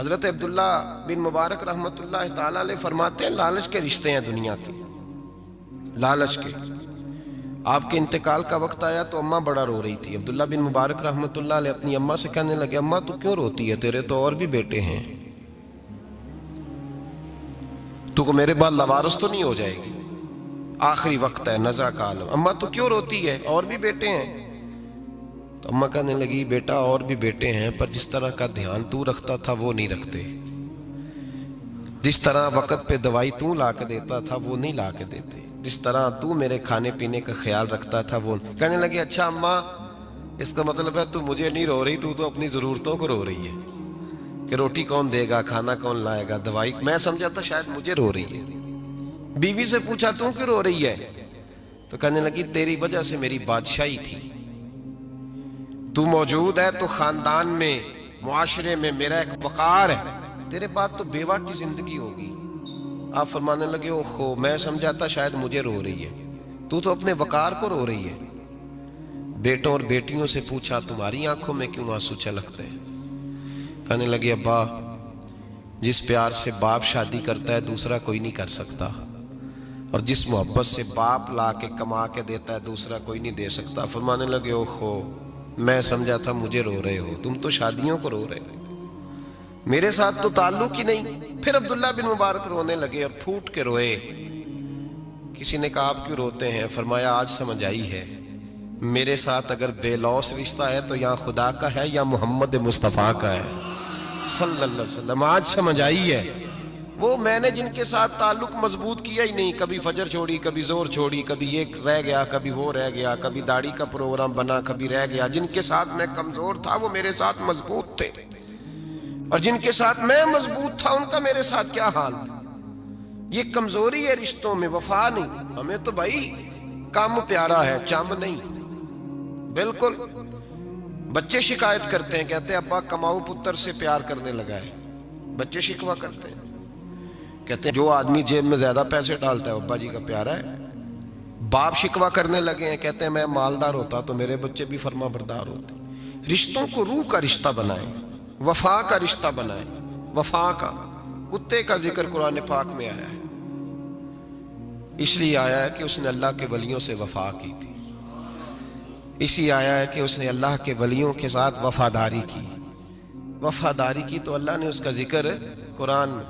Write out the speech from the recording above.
حضرت عبداللہ بن مبارک رحمۃ اللہ تعالی علیہ فرماتے ہیں لالچ کے رشتے ہیں دنیا کے، لالچ کے۔ آپ کے انتقال کا وقت آیا تو اماں بڑا رو رہی تھی۔ عبداللہ بن مبارک رحمۃ اللہ علیہ اپنی اماں سے کہنے لگے اماں تو کیوں روتی ہے، تیرے تو اور بھی بیٹے ہیں، تو کو میرے بعد لوارث تو نہیں ہو جائے گی، آخری وقت ہے، نزع کا عالم، اماں تو کیوں روتی ہے، اور بھی بیٹے ہیں؟ تو اماں کہنے لگی بیٹا اور بھی بیٹے ہیں، پر جس طرح کا دھیان تو رکھتا تھا وہ نہیں رکھتے، جس طرح وقت پہ دوائی تو لا کے دیتا تھا وہ نہیں لا کے دیتے، جس طرح تو میرے کھانے پینے کا خیال رکھتا تھا وہ۔ کہنے لگے اچھا اماں اس کا مطلب ہے تو مجھے نہیں رو رہی، تو اپنی ضرورتوں کو رو رہی ہے کہ روٹی کون دے گا، کھانا کون لائے گا، دوائی۔ میں سمجھا تھا شاید مجھے رو رہی ہے۔ بیوی سے پوچھا تو کیوں رو رہی ہے؟ تو کہنے لگی تیری وجہ سے میری بادشاہی تھی، تو موجود ہے تو خاندان میں معاشرے میں میرا ایک وقار ہے، تیرے بعد تو بیوہ کی زندگی ہوگی۔ آپ فرمانے لگے اوہو میں سمجھا تھا شاید مجھے رو رہی ہے، تو اپنے وقار کو رو رہی ہے۔ بیٹوں اور بیٹیوں سے پوچھا تمہاری آنکھوں میں کیوں آنسو چھلکتے ہیں؟ کہنے لگے ابا جس پیار سے باپ شادی کرتا ہے دوسرا کوئی نہیں کر سکتا، اور جس محبت سے باپ لا کے کما کے دیتا ہے دوسرا کوئی نہیں دے سکتا۔ فرمانے لگے اوہو میں سمجھا تھا مجھے رو رہے ہو، تم تو شادیوں کو رو رہے ہو، میرے ساتھ تو تعلق ہی نہیں۔ پھر عبداللہ بن مبارک رونے لگے اور پھوٹ کے روئے۔ کسی نے کہا آپ کیوں روتے ہیں؟ فرمایا آج سمجھ آئی ہے، میرے ساتھ اگر بے لوث رشتہ ہے تو یا خدا کا ہے یا محمد مصطفیٰ کا ہے صلی اللہ علیہ وسلم۔ آج سمجھ آئی ہے، وہ میں نے جن کے ساتھ تعلق مضبوط کیا ہی نہیں، کبھی فجر چھوڑی، کبھی زور چھوڑی، کبھی یہ رہ گیا، کبھی وہ رہ گیا، کبھی داڑھی کا پروگرام بنا، کبھی رہ گیا۔ جن کے ساتھ میں کمزور تھا وہ میرے ساتھ مضبوط تھے، اور جن کے ساتھ میں مضبوط تھا ان کا میرے ساتھ کیا حال تھا۔ یہ کمزوری ہے رشتوں میں، وفا نہیں۔ ہمیں تو بھائی کام پیارا ہے، چم نہیں۔ بالکل بچے شکایت کرتے ہیں، کہتے ہیں ابا کماؤ پتر سے پیار کرنے لگا ہے، بچے شکوہ کرتے ہیں، کہتے ہیں جو آدمی جیب میں زیادہ پیسے ڈالتا ہے ابا جی کا پیارا ہے۔ باپ شکوہ کرنے لگے ہیں، کہتے ہیں میں مالدار ہوتا تو میرے بچے بھی فرما بردار ہوتے۔ رشتوں کو روح کا رشتہ بنائیں، وفا کا رشتہ بنائیں، وفا کا۔ کتے کا ذکر قرآن پاک میں آیا ہے، اس لیے آیا ہے کہ اس نے اللہ کے ولیوں سے وفا کی تھی، اسی آیا ہے کہ اس نے اللہ کے ولیوں کے ساتھ وفاداری کی، وفاداری کی تو اللہ نے اس کا ذکر قرآن میں